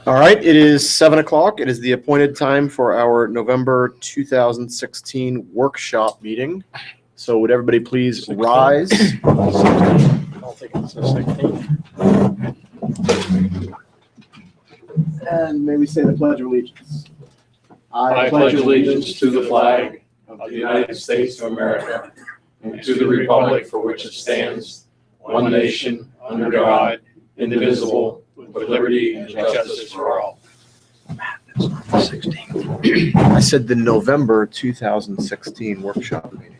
All right, it is 7 o'clock. It is the appointed time for our November 2016 workshop meeting. So would everybody please 16. rise? I'll think it's the 16th. And maybe say the Pledge of Allegiance. I pledge allegiance to the flag of the United States of America and to the republic for which it stands, one nation, under God, indivisible, with liberty and justice for all. I said the November 2016 workshop meeting.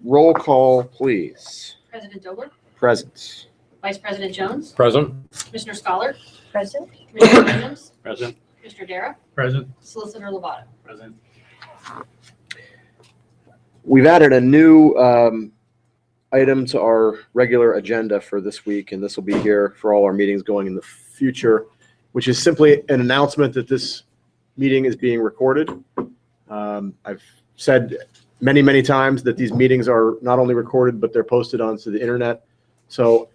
Roll call, please. President Dobler, Present. Vice President Jones, Present. Commissioner Scholar, Present. Commissioner Williams, Present. Commissioner Dara, Present. Solicitor Lovato. Present. We've added a new item to our regular agenda for this week, and this will be here for all our meetings going in the future, which is simply an announcement that this meeting is being recorded. I've said many, many times that these meetings are not only recorded, but they're posted onto the internet. So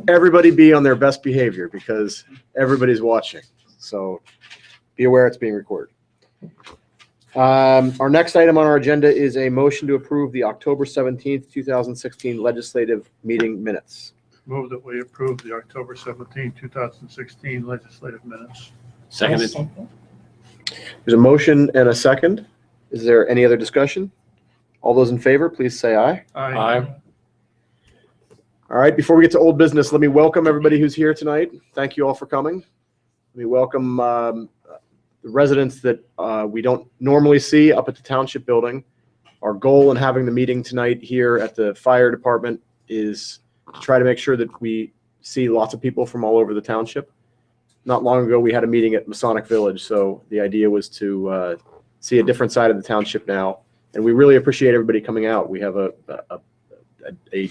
everybody be on their best behavior because everybody's watching. So be aware it's being recorded. Our next item on our agenda is a motion to approve the October 17th, 2016 legislative meeting minutes. Move that we approve the October 17, 2016 legislative minutes. Seconded. There's a motion and a second. Is there any other discussion? All those in favor, please say aye. Aye. All right, before we get to old business, let me welcome everybody who's here tonight. Thank you all for coming. Let me welcome the residents that we don't normally see up at the Township Building. Our goal in having the meeting tonight here at the Fire Department is to try to make sure that we see lots of people from all over the township. Not long ago, we had a meeting at Masonic Village, so the idea was to see a different side of the township now. And we really appreciate everybody coming out. We have a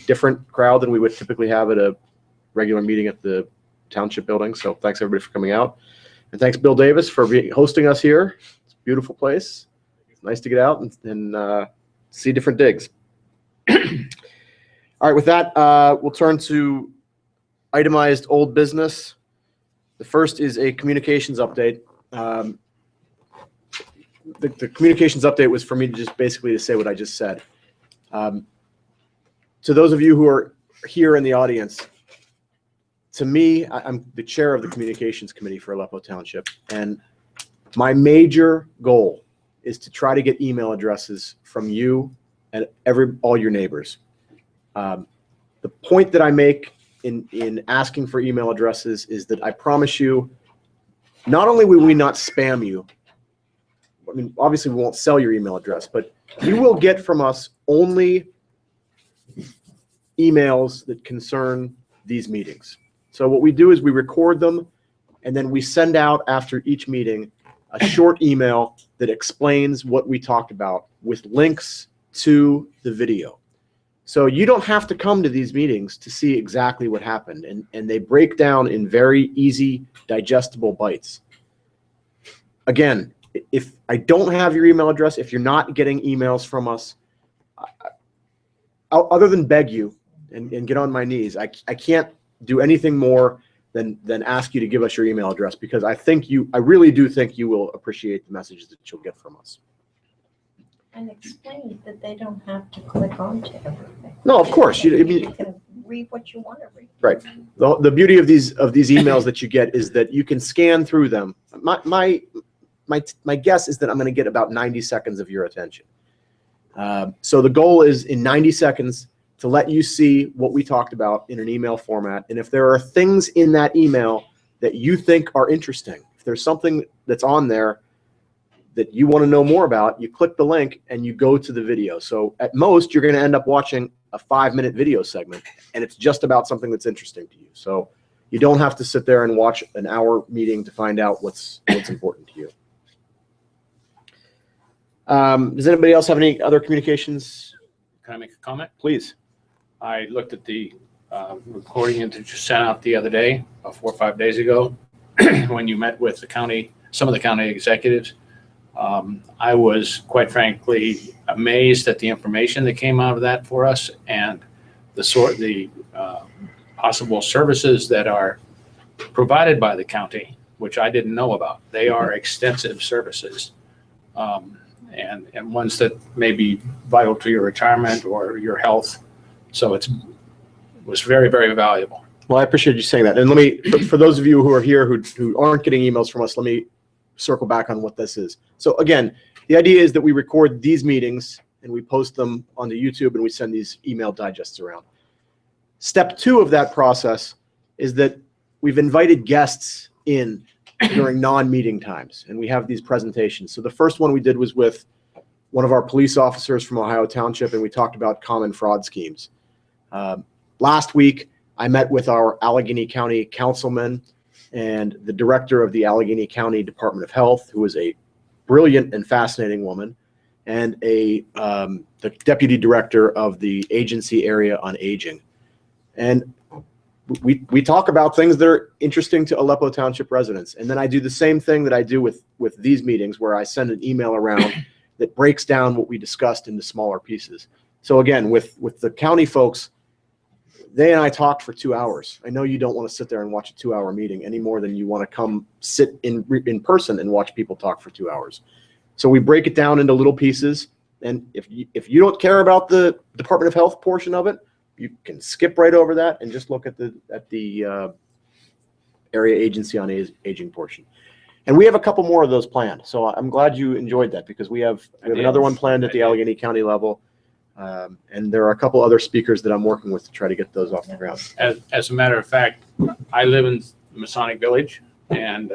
different crowd than we would typically have at a regular meeting at the Township Building. So thanks everybody for coming out. And thanks Bill Davis for hosting us here. It's a beautiful place. It's nice to get out and see different digs. All right, with that, we'll turn to itemized old business. The first is a communications update. The communications update was for me to just basically to say what I just said. To those of you who are here in the audience, to me, I'm the chair of the communications committee for Aleppo Township, and my major goal is to try to get email addresses from you and all your neighbors. The point that I make in asking for email addresses is that I promise you, not only will we not spam you, I mean, obviously we won't sell your email address, but you will get from us only emails that concern these meetings. So what we do is we record them and then we send out after each meeting a short email that explains what we talked about with links to the video. So you don't have to come to these meetings to see exactly what happened, and they break down in very easy, digestible bites. Again, if I don't have your email address, if you're not getting emails from us, other than beg you and get on my knees, I can't do anything more than ask you to give us your email address, because I really do think you will appreciate the messages that you'll get from us. And explain that they don't have to click on to everything. No, of course. You can read what you want to read. Right. The beauty of these emails that you get is that you can scan through them. My guess is that I'm going to get about 90 seconds of your attention. So the goal is in 90 seconds to let you see what we talked about in an email format. And if there are things in that email that you think are interesting, if there's something that's on there that you want to know more about, you click the link and you go to the video. So at most, you're going to end up watching a 5-minute video segment, and it's just about something that's interesting to you. So you don't have to sit there and watch an hour meeting to find out what's important to you. Does anybody else have any other communications? Can I make a comment? Please. I looked at the recording that you sent out the other day, about 4 or 5 days ago, when you met with some of the county executives. I was quite frankly amazed at the information that came out of that for us and the possible services that are provided by the county, which I didn't know about. They are extensive services, and ones that may be vital to your retirement or your health. So it was very, very valuable. Well, I appreciate you saying that. And let me, for those of you who are here who aren't getting emails from us, let me circle back on what this is. So again, the idea is that we record these meetings and we post them onto YouTube and we send these email digests around. Step 2 of that process is that we've invited guests in during non-meeting times, and we have these presentations. So the first one we did was with one of our police officers from Ohio Township, and we talked about common fraud schemes. Last week, I met with our Allegheny County councilman and the director of the Allegheny County Department of Health, who is a brilliant and fascinating woman, and the deputy director of the Agency Area on Aging. And we talk about things that are interesting to Aleppo Township residents. And then I do the same thing that I do with these meetings, where I send an email around that breaks down what we discussed into smaller pieces. So again, with the county folks, they and I talked for 2 hours. I know you don't want to sit there and watch a 2-hour meeting any more than you want to come sit in person and watch people talk for 2 hours. So we break it down into little pieces. And if you don't care about the Department of Health portion of it, you can skip right over that and just look at the Area Agency on Aging portion. And we have a couple more of those planned. So I'm glad you enjoyed that, because we have another one planned at the Allegheny County level. And there are a couple other speakers that I'm working with to try to get those off the ground. As a matter of fact, I live in Masonic Village, and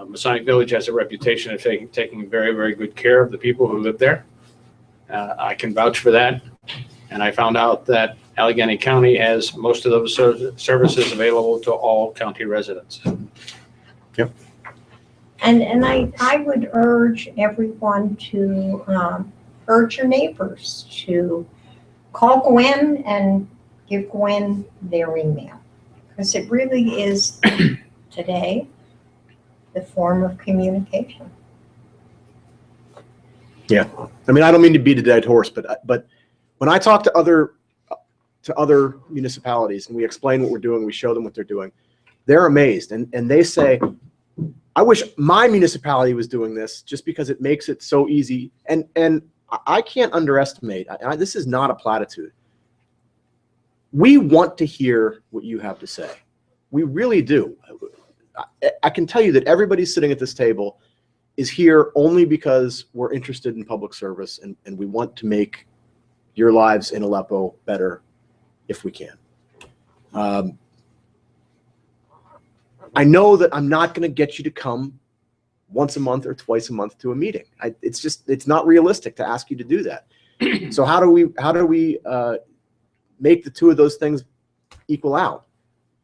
Masonic Village has a reputation of taking very, very good care of the people who live there. I can vouch for that. And I found out that Allegheny County has most of those services available to all county residents. Yep. And I would urge everyone to urge your neighbors to call Gwen and give Gwen their email, because it really is today the form of communication. Yeah. I mean, I don't mean to beat a dead horse, but when I talk to other municipalities and we explain what we're doing, we show them what they're doing, they're amazed. And they say, I wish my municipality was doing this, just because it makes it so easy. And I can't underestimate, this is not a platitude. We want to hear what you have to say. We really do. I can tell you that everybody sitting at this table is here only because we're interested in public service, and we want to make your lives in Aleppo better if we can. I know that I'm not going to get you to come once a month or twice a month to a meeting. It's not realistic to ask you to do that. So how do we make the two of those things equal out?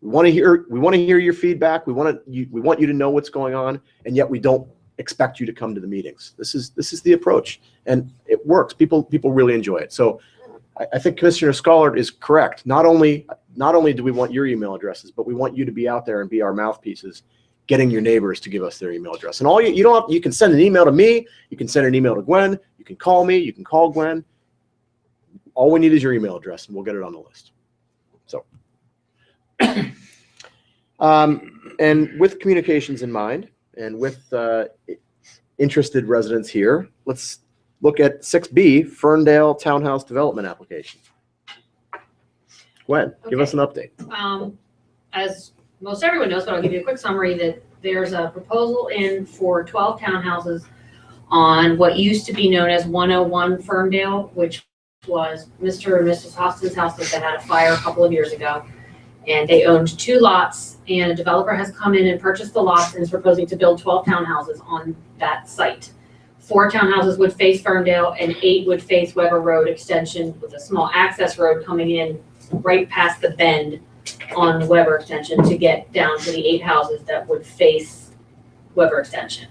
We want to hear your feedback. We want you to know what's going on, and yet we don't expect you to come to the meetings. This is the approach, and it works. People really enjoy it. So I think Commissioner Scollard is correct. Not only do we want your email addresses, but we want you to be out there and be our mouthpieces, getting your neighbors to give us their email address. And you can send an email to me, you can send an email to Gwen, you can call me, you can call Gwen. All we need is your email address, and we'll get it on the list. So, and with communications in mind, and with interested residents here, let's look at 6B, Ferndale Townhouse Development Application. Gwen, give us an update. As most everyone knows, but I'll give you a quick summary, that there's a proposal in for 12 townhouses on what used to be known as 101 Ferndale, which was Mr. and Mrs. Hostin's house that had a fire a couple of years ago. And they owned 2 lots, and a developer has come in and purchased the lots and is proposing to build 12 townhouses on that site. 4 townhouses would face Ferndale and 8 would face Weber Road Extension, with a small access road coming in right past the bend on the Weber Extension to get down to the 8 houses that would face Weber Extension.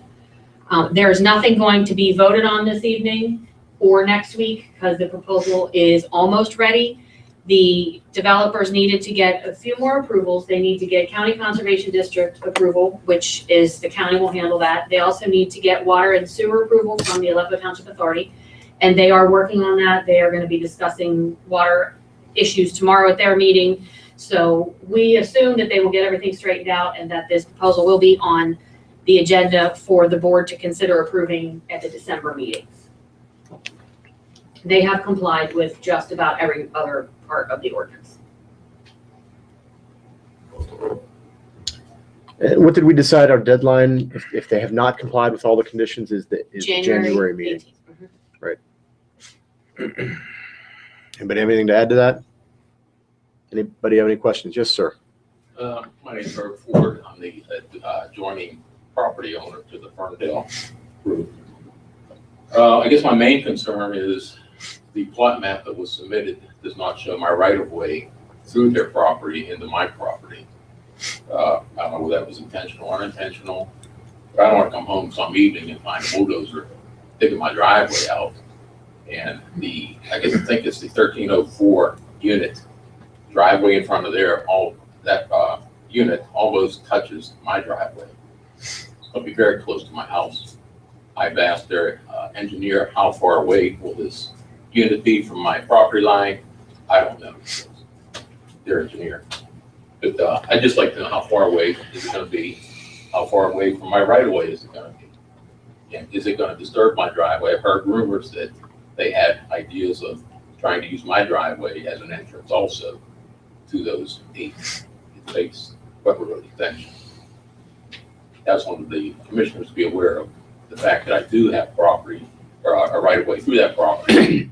There is nothing going to be voted on this evening or next week, because the proposal is almost ready. The developers needed to get a few more approvals. They need to get County Conservation District approval, which is the county will handle that. They also need to get water and sewer approval from the Aleppo Township Authority, and they are working on that. They are going to be discussing water issues tomorrow at their meeting. So we assume that they will get everything straightened out and that this proposal will be on the agenda for the board to consider approving at the December meetings. They have complied with just about every other part of the ordinance. What did we decide our deadline, if they have not complied with all the conditions, is the January meeting? 18th. Mhm. Anybody have anything to add to that? Anybody have any questions? Yes, sir. My name's Herb Ford. I'm the adjoining property owner to the Ferndale group. I guess my main concern is the plot map that was submitted does not show my right-of-way through their property into my property. I don't know whether that was intentional or unintentional, but I don't want to come home some evening and find a bulldozer digging my driveway out. And I think it's the 1304 unit driveway in front of there, that unit almost touches my driveway. It'll be very close to my house. I've asked their engineer, how far away will this unit be from my property line? I don't know. Their engineer. But I'd just like to know how far away is it going to be? How far away from my right of way is it going to be? And is it going to disturb my driveway? I've heard rumors that they had ideas of trying to use my driveway as an entrance also to those 8 face Weber Road extension. That's one of the commissioners to be aware of, the fact that I do have property or a right of way through that property.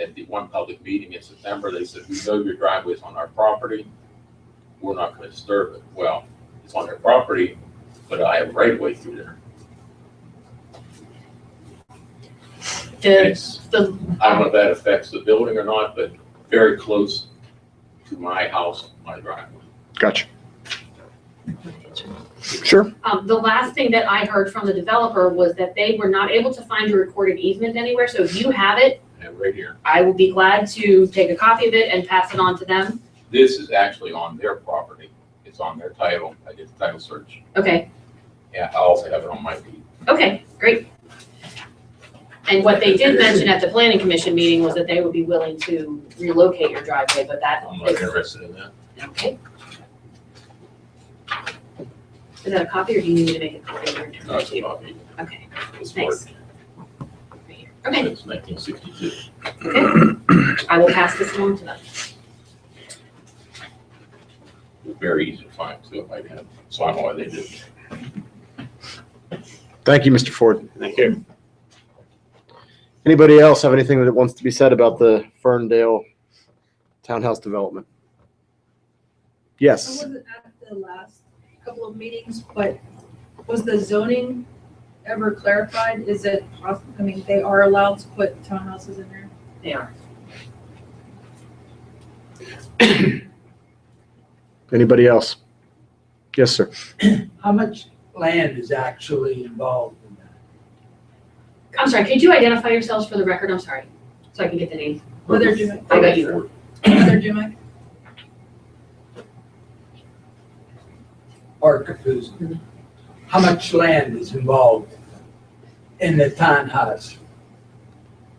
At the one public meeting in September, they said, we know your driveway is on our property. We're not going to disturb it. Well, it's on their property, but I have a right of way through there. I don't know if that affects the building or not, but very close to my house, my driveway. Gotcha. Sure. The last thing that I heard from the developer was that they were not able to find a recorded easement anywhere. So if you have it, And right here, I will be glad to take a copy of it and pass it on to them. this is actually on their property. It's on their title. I did the title search. Okay, Yeah, I also have it on my deed. okay, great. And what they did mention at the planning commission meeting was that they would be willing to relocate your driveway, but that I'm not is, interested in that. okay. Is that a copy or do you need me to make a copy? No, it's a copy. Okay, It's thanks. marked Right here. Okay, since 1962. I will pass this along to them. Very easy to find too, if I had. So I don't know why they did. Thank you, Mr. Ford. Thank you. Anybody else have anything that wants to be said about the Ferndale townhouse development? I Yes. wasn't at the last couple of meetings, but was the zoning ever clarified? Is it possible, I mean, they are allowed to put townhouses in there? They are. Anybody else? Yes, sir. How much land is actually involved in that? I'm sorry, could you identify yourselves for the record? I'm sorry, so I can get the name. Mother Dumac. I got you. Mother Dumac. Art Capuzzi? How much land is involved in the townhouse?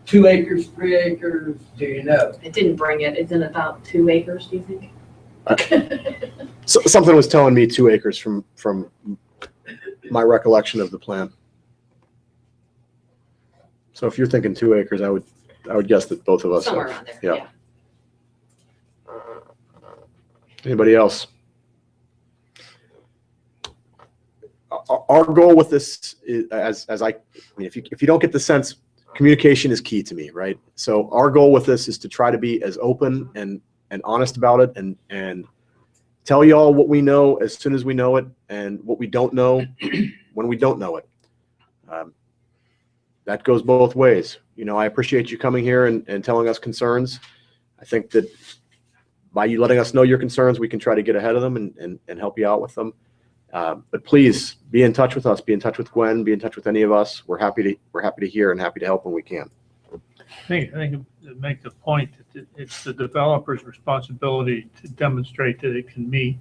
2 acres, 3 acres, do you know? It didn't bring it. It's in about 2 acres, do you think? Something was telling me 2 acres from my recollection of the plan. So if you're thinking 2 acres, I would guess that both of us Somewhere have. around there, yeah. yeah. Anybody else? Our goal with this is, I mean, if you don't get the sense, communication is key to me, right? So our goal with this is to try to be as open and honest about it and tell y'all what we know as soon as we know it and what we don't know when we don't know it. That goes both ways. You know, I appreciate you coming here and telling us concerns. I think that by you letting us know your concerns, we can try to get ahead of them and help you out with them. But please be in touch with us, be in touch with Gwen, be in touch with any of us. We're happy to hear and happy to help when we can. I think to make the point that it's the developer's responsibility to demonstrate that it can meet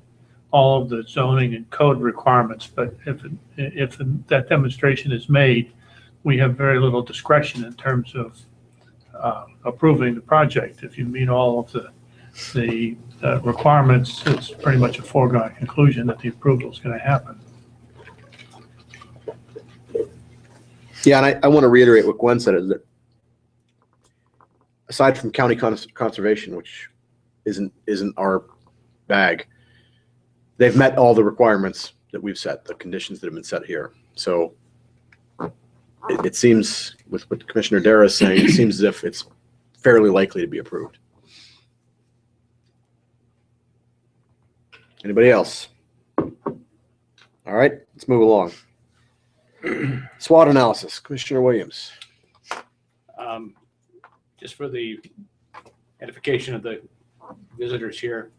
all of the zoning and code requirements. But if that demonstration is made, we have very little discretion in terms of approving the project. If you meet all of the requirements, it's pretty much a foregone conclusion that the approval is going to happen. Yeah, and I want to reiterate what Gwen said, is that aside from county conservation, which isn't our bag, they've met all the requirements that we've set, the conditions that have been set here. So it seems, with what Commissioner Dara is saying, it seems as if it's fairly likely to be approved. Anybody else? All right, let's move along. SWOT analysis, Commissioner Williams. Just for the edification of the visitors here,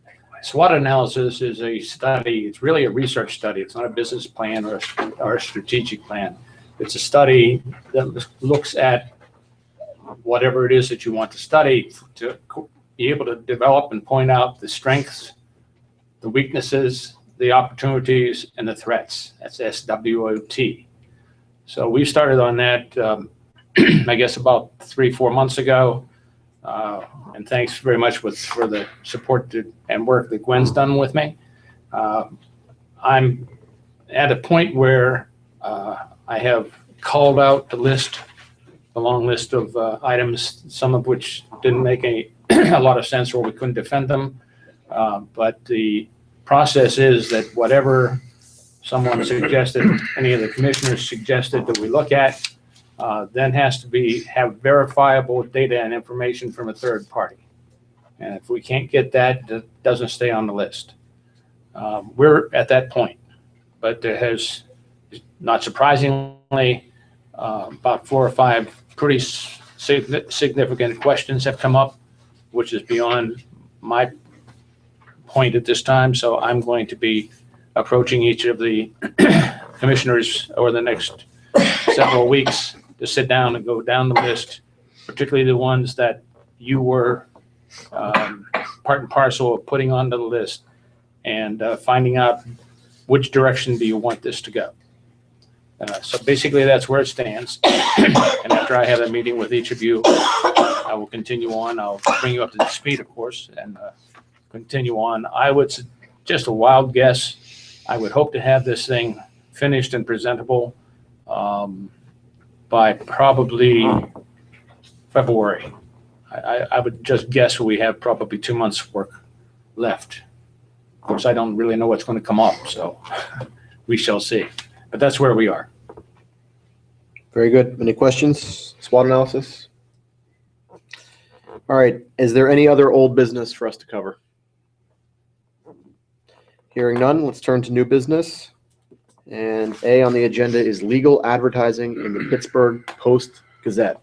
SWOT analysis is a study. It's really a research study. It's not a business plan or a strategic plan. It's a study that looks at whatever it is that you want to study to be able to develop and point out the strengths, the weaknesses, the opportunities, and the threats. That's SWOT. So we started on that, I guess, about 3-4 months ago. And thanks very much for the support and work that Gwen's done with me. I'm at a point where I have called out the long list of items, some of which didn't make a lot of sense or we couldn't defend them. But the process is that whatever someone suggested, any of the commissioners suggested that we look at, then has to have verifiable data and information from a third party. And if we can't get that, it doesn't stay on the list. We're at that point, but there has, not surprisingly, about 4 or 5 pretty significant questions have come up, which is beyond my point at this time. So I'm going to be approaching each of the commissioners over the next several weeks to sit down and go down the list, particularly the ones that you were part and parcel of putting onto the list, and finding out which direction do you want this to go. So basically that's where it stands. And after I have a meeting with each of you, I will continue on. I'll bring you up to speed, of course, and continue on. I would, just a wild guess, I would hope to have this thing finished and presentable by probably February. I would just guess we have probably 2 months work left. Of course, I don't really know what's going to come up, so we shall see. But that's where we are. Very good. Any questions? SWOT analysis? All right. Is there any other old business for us to cover? Hearing none, let's turn to new business. And A on the agenda is legal advertising in the Pittsburgh Post-Gazette.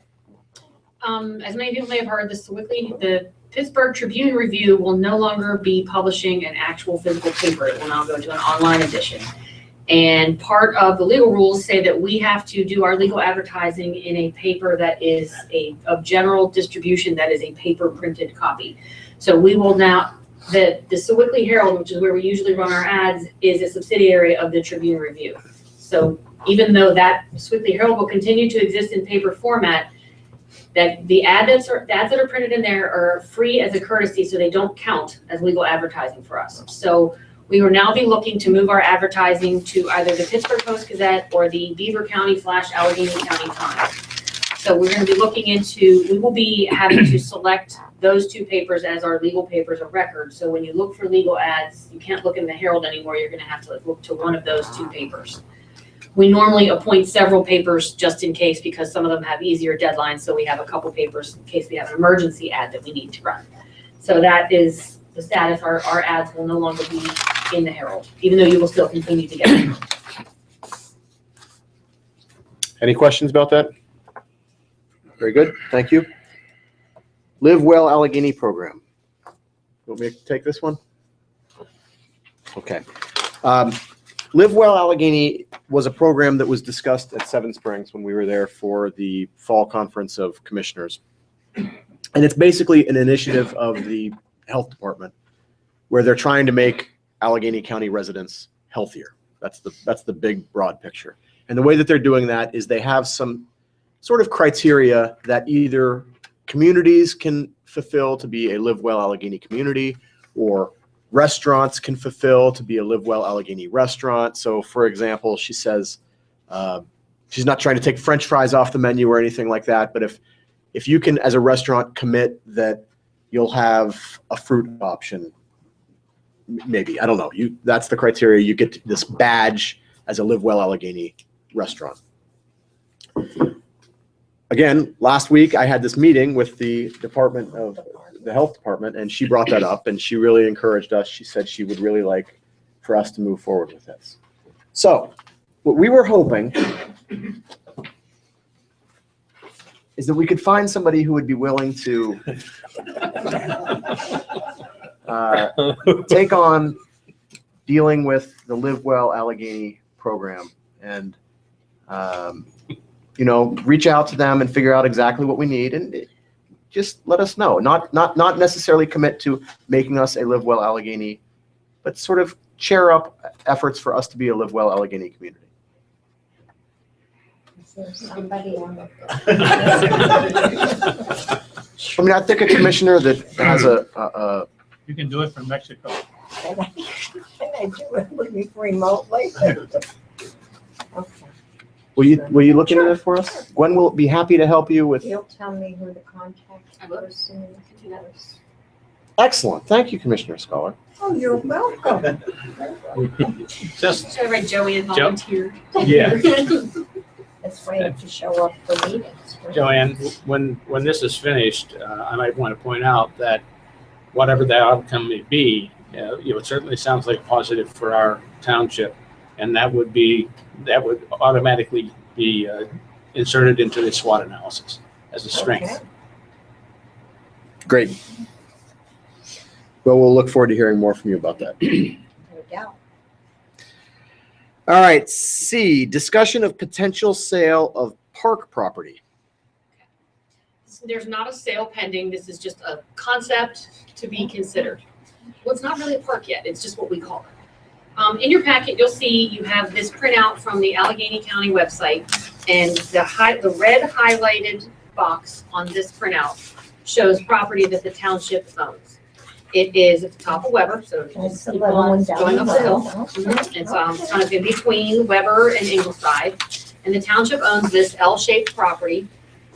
As many people may have heard, the Pittsburgh Tribune Review will no longer be publishing an actual physical paper. It will now go to an online edition. And part of the legal rules say that we have to do our legal advertising in a paper that is of general distribution, that is a paper printed copy. So we will now, the Sewickley Herald, which is where we usually run our ads, is a subsidiary of the Tribune Review. So even though that Sewickley Herald will continue to exist in paper format, that the ads that are printed in there are free as a courtesy, so they don't count as legal advertising for us. So we will now be looking to move our advertising to either the Pittsburgh Post-Gazette or the Beaver County/Allegheny County Times. So we're going to be looking into, we will be having to select those 2 papers as our legal papers of record. So when you look for legal ads, you can't look in the Herald anymore. You're going to have to look to one of those 2 papers. We normally appoint several papers just in case, because some of them have easier deadlines. So we have a couple papers in case we have an emergency ad that we need to run. So that is the status. Our ads will no longer be in the Herald, even though you will still continue to get them. Any questions about that? Very good. Thank you. Live Well Allegheny program. You want me to take this one? Okay. Live Well Allegheny was a program that was discussed at Seven Springs when we were there for the fall conference of commissioners. And it's basically an initiative of the health department where they're trying to make Allegheny County residents healthier. That's the big broad picture. And the way that they're doing that is they have some sort of criteria that either communities can fulfill to be a Live Well Allegheny community, or restaurants can fulfill to be a Live Well Allegheny restaurant. So for example, she says she's not trying to take French fries off the menu or anything like that, but if you can, as a restaurant, commit that you'll have a fruit option, maybe, I don't know, that's the criteria, you get this badge as a Live Well Allegheny restaurant. Again, last week I had this meeting with the health department, and she brought that up, and she really encouraged us. She said she would really like for us to move forward with this. So what we were hoping is that we could find somebody who would be willing to take on dealing with the Live Well Allegheny program and, reach out to them and figure out exactly what we need, and just let us know. Not necessarily commit to making us a Live Well Allegheny, but sort of cheer up efforts for us to be a Live Well Allegheny community. Is there somebody on the? I mean, I think a commissioner that has a You can do it from Mexico. Can I do it remotely? Okay. will you look into this for us? Gwen will be happy to help you with. You'll tell me who the contact I will. person is. Excellent. Thank you, Commissioner Scholar. Oh, you're welcome. Just, So I read Joanne volunteered. yeah, It's waiting to show up for meetings. Joanne, when this is finished, I might want to point out that whatever the outcome may be, it certainly sounds like positive for our township, and that would automatically be inserted into the SWOT analysis as a strength. Okay. Great. Well, we'll look forward to hearing more from you about that. No doubt. All right, C, discussion of potential sale of park property. There's not a sale pending. This is just a concept to be considered. Well, it's not really a park yet. It's just what we call it. In your packet, you'll see you have this printout from the Allegheny County website, and the red highlighted box on this printout shows property that the township owns. It is at the top of Weber, so That's just the keep little on one down going up the hill. the It's kind of in between Weber and Ingleside, and the township owns this L-shaped property.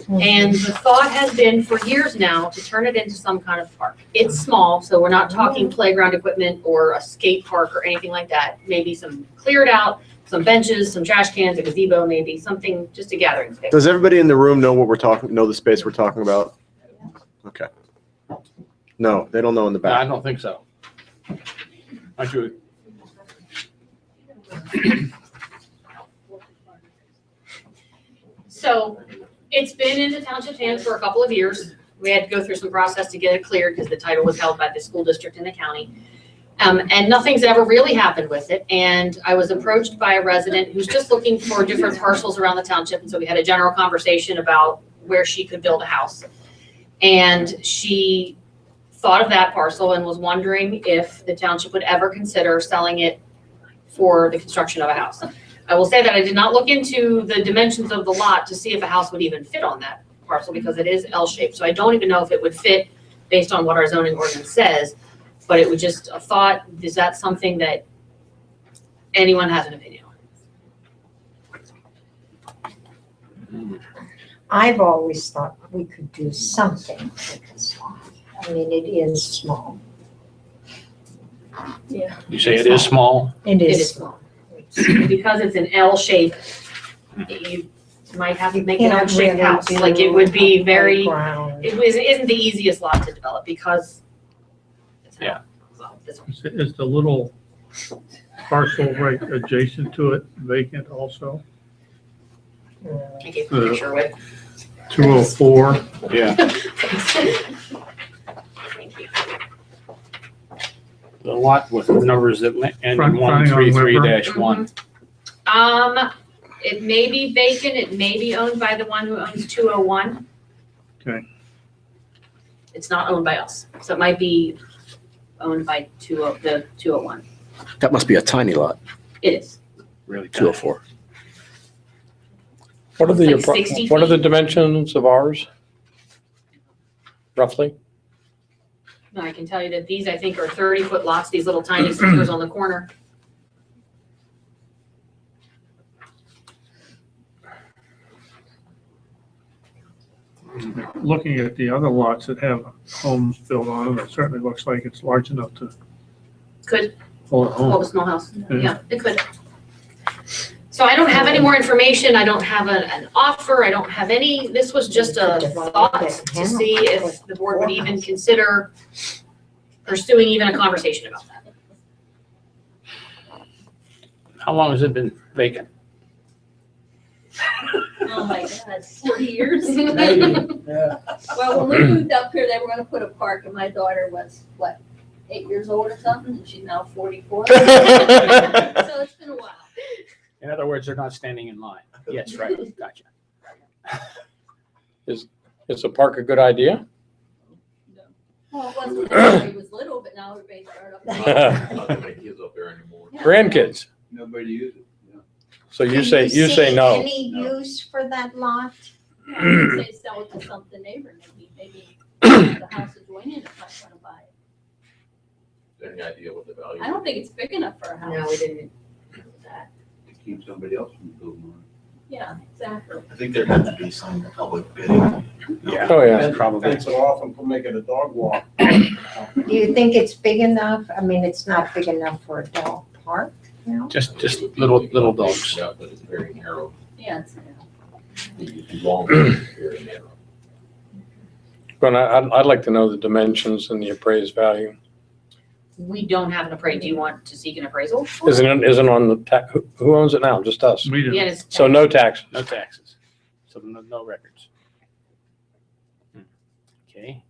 And the thought has been for years now to turn it into some kind of park. It's small, so we're not talking playground equipment or a skate park or anything like that. Maybe some cleared out, some benches, some trash cans, a gazebo, maybe something, just a gathering space. Does everybody in the room know know the space we're talking about? Okay. No, they don't know in the No, I back. don't think so. Aren't you? So it's been in the township's hands for a couple of years. We had to go through some process to get it cleared because the title was held by the school district in the county. And nothing's ever really happened with it. And I was approached by a resident who's just looking for different parcels around the township. And so we had a general conversation about where she could build a house. And she thought of that parcel and was wondering if the township would ever consider selling it for the construction of a house. I will say that I did not look into the dimensions of the lot to see if a house would even fit on that parcel because it is L-shaped. So I don't even know if it would fit based on what our zoning ordinance says, but it was just a thought. Is that something that anyone has an opinion on? I've always thought we could do something with this lot. I mean, it is small. Yeah. You say it is small? It It is is. small. Because it's an L shape, you might have to make an Can't L-shaped really house. do Like it would be a very, playground. isn't the easiest lot to develop because it's an L. Well, this one. Is the little parcel right adjacent to it vacant also? I gave you a picture with. 204, Yeah. Thank you. The lot with the numbers that end in Front on 133-1. It may be vacant, it may be owned by the one who owns 201. Okay. It's not owned by us. So it might be owned by the 201. That must be a tiny lot, It is. Really tiny. 204. What are It's the, like 60 what are the feet. dimensions of ours? Roughly? Now, I can tell you that these, I think, are 30-foot lots, these little tiny stickers on the corner. Looking at the other lots that have homes built on them, it certainly looks like it's large enough to Could hold a hold home. a small house. Yeah, it could. So I don't have any more information. I don't have an offer. I don't have any, this was just a thought to see if the board would even consider pursuing even a conversation about that. How long has it been vacant? Oh my God, 40 years? Maybe, yeah. Well, when we moved up here, they were gonna put a park and my daughter was, what, 8 years old or something, and she's now 44. So it's been a while. In other words, they're not standing in line. Yes, right, gotcha. Is the park a good idea? Well, it wasn't when everybody was little, but now everybody's started up. Not that many kids up there anymore. Grandkids. Nobody uses it. So you Do say see no. Any use for that lot? Say sell it to some neighbor, maybe the house adjoining it might wanna buy it. Any idea what the value? I don't think it's big enough for a house. No, we didn't. To keep somebody else from building on Yeah, exactly. I think there has to be some public bidding. Yeah. Oh, yeah. Probably. Fence it off and make it a dog walk. Do you think it's big enough? I mean, it's not big enough for a dog park, no? Just little dogs. Yeah, but it's very narrow. Yeah, it's, It's long, very narrow. But I'd like to know the dimensions and the appraised value. We don't have an appraisal. Do you want to seek an appraisal? Isn't on the who owns it now? Just us. We do. Yeah, it's. So no tax. No taxes. So no records. Okay.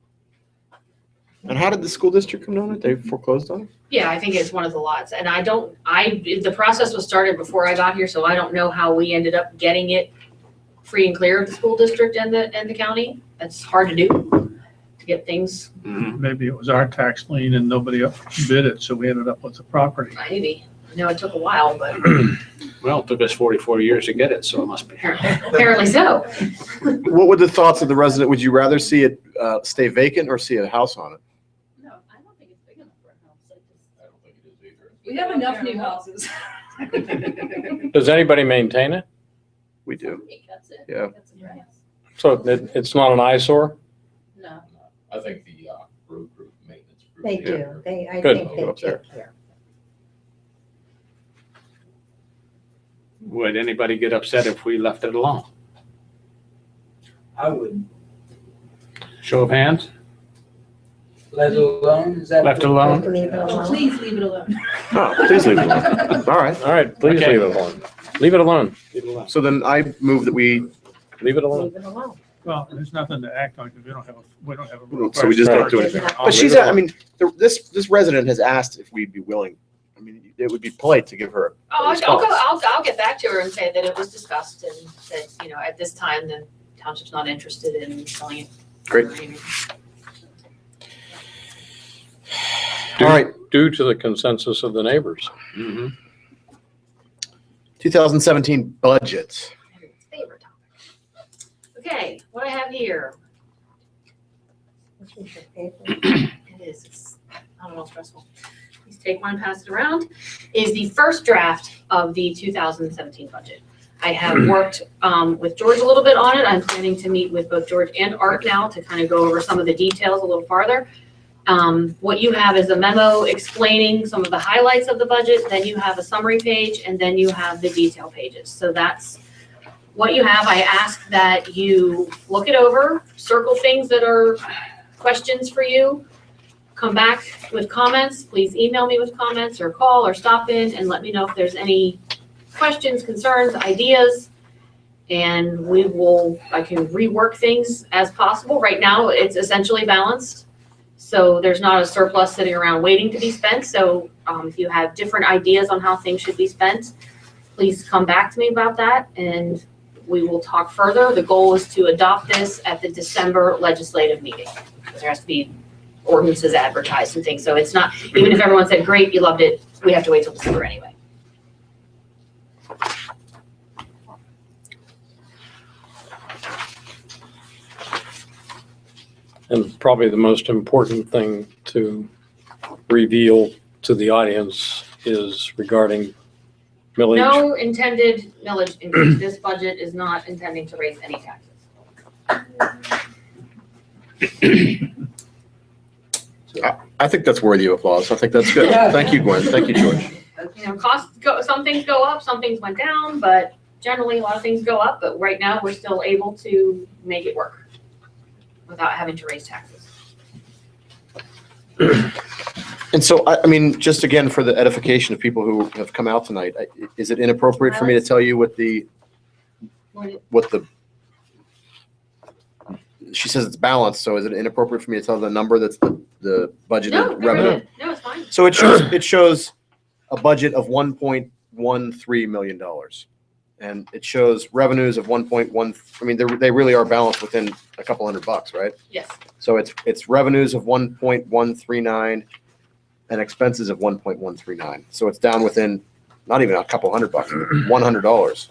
And how did the school district come on it? They foreclosed on it? Yeah, I think it's one of the lots, and the process was started before I got here, so I don't know how we ended up getting it free and clear of the school district and the county. That's hard to do, to get things, Maybe it was our tax lien and nobody bid it, so we ended up with the property. maybe. I know it took a while, but Well, it took us 44 years to get it, so it must be. apparently so. What would the thoughts of the resident? Would you rather see it stay vacant or see a house on it? no, I don't think it's big enough for a house. I don't think it is either. We have enough new houses. Does anybody maintain it? We do. Somebody cuts it, Yeah. cuts the grass. So it's not an eyesore? No. I think the road crew, maintenance crew. They yeah, do. I Good. think Go they up there. take care. Would anybody get upset if we left it alone? I would Show of hands? let it alone, is that? Left alone? Leave it Oh, alone. please leave it alone. Oh, please leave it alone. All right. All right, please Okay. leave it alone. Leave it alone. Leave it alone. So then I move that we, Leave it alone. Leave it alone. Well, there's nothing to act on because we don't have a. So we just don't do anything. I'll but leave she's, it I mean, this resident has asked if we'd be willing. I mean, it would be polite to give her Oh, a response. I'll get back to her and say that it was discussed and that, at this time, the township's not interested in selling it. Great. All right, Due to the consensus of the neighbors. Mhm. 2017 budget. Favorite topic. Okay, what I have here, This is your favorite. it is, it's not at all stressful. Please take one, pass it around, is the first draft of the 2017 budget. I have worked with George a little bit on it. I'm planning to meet with both George and Art now to kind of go over some of the details a little farther. What you have is a memo explaining some of the highlights of the budget, then you have a summary page, and then you have the detail pages. So that's what you have. I ask that you look it over, circle things that are questions for you, come back with comments. Please email me with comments or call or stop in and let me know if there's any questions, concerns, ideas. And I can rework things as possible. Right now, it's essentially balanced. So there's not a surplus sitting around waiting to be spent. So if you have different ideas on how things should be spent, please come back to me about that and we will talk further. The goal is to adopt this at the December legislative meeting. because there has to be ordinances advertised and things. So it's not, even if everyone said, great, you loved it, we have to wait till December anyway. And probably the most important thing to reveal to the audience is regarding millage. No intended millage increase. This budget is not intending to raise any taxes. I think that's worthy of applause. I think that's good. Yeah. Thank you, Gwen. Thank you, George. You know, costs go, some things go up, some things went down, but generally a lot of things go up, but right now we're still able to make it work without having to raise taxes. And so, I mean, just again, for the edification of people who have come out tonight, is it inappropriate for me to tell you what the, she says it's balanced, so is it inappropriate for me to tell the number that's the budgeted No, revenue? no, it's fine. So it shows a budget of $1.13 million. And it shows revenues of 1.1, I mean, they really are balanced within a couple $100, right? Yes. So it's revenues of 1.139 and expenses of 1.139. So it's down within not even a couple $100, $100.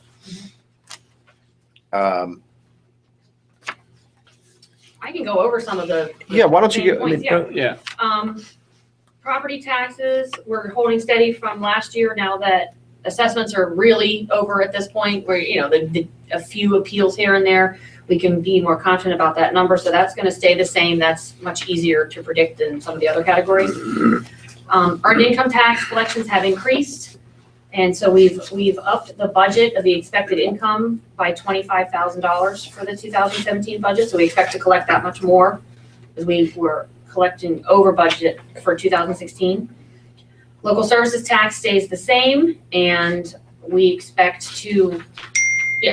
I can go over some of the. Yeah, why don't you main get, I mean, points, yeah. Yeah, Property taxes, we're holding steady from last year now that assessments are really over at this point where, you know, a few appeals here and there, we can be more confident about that number. So that's going to stay the same. That's much easier to predict than some of the other categories. Earned income tax collections have increased. And so we've upped the budget of the expected income by $25,000 for the 2017 budget. So we expect to collect that much more as we were collecting over budget for 2016. Local services tax stays the same, and we expect to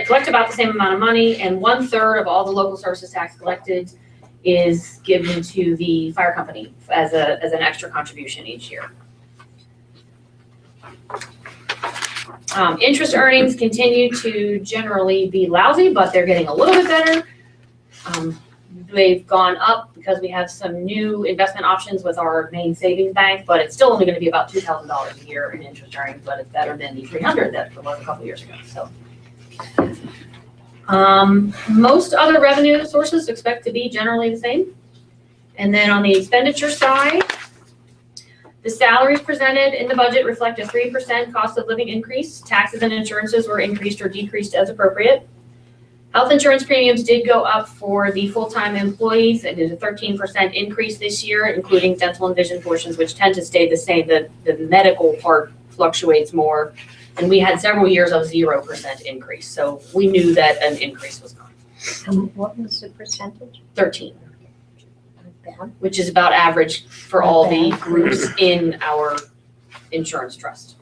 collect about the same amount of money, and 1/3 of all the local services tax collected is given to the fire company as an extra contribution each year. Interest earnings continue to generally be lousy, but they're getting a little bit better. They've gone up because we have some new investment options with our main savings bank, but it's still only going to be about $2,000 a year in interest earnings, but it's better than the $300 that it was a couple years ago. So, most other revenue sources expect to be generally the same. And then on the expenditure side, the salaries presented in the budget reflect a 3% cost of living increase. Taxes and insurances were increased or decreased as appropriate. Health insurance premiums did go up for the full-time employees. It is a 13% increase this year, including dental and vision portions, which tend to stay the same. The medical part fluctuates more. And we had several years of 0% increase. So we knew that an increase was coming. What was the percentage? 13, Not bad. which is about average for all the groups in our insurance trust.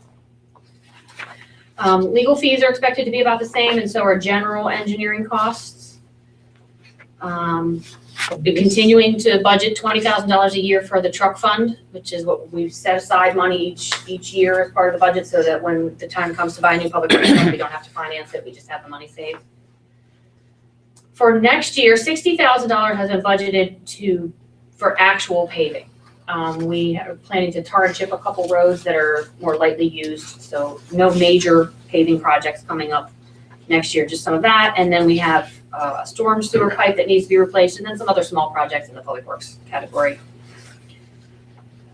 Legal fees are expected to be about the same, and so are general engineering costs. We're continuing to budget $20,000 a year for the truck fund, which is what we've set aside money each year as part of the budget, so that when the time comes to buy a new public works truck, we don't have to finance it, we just have the money saved. For next year, $60,000 has been budgeted for actual paving. We are planning to tar and chip a couple roads that are more lightly used, so no major paving projects coming up next year, just some of that. And then we have a storm sewer pipe that needs to be replaced, and then some other small projects in the public works category.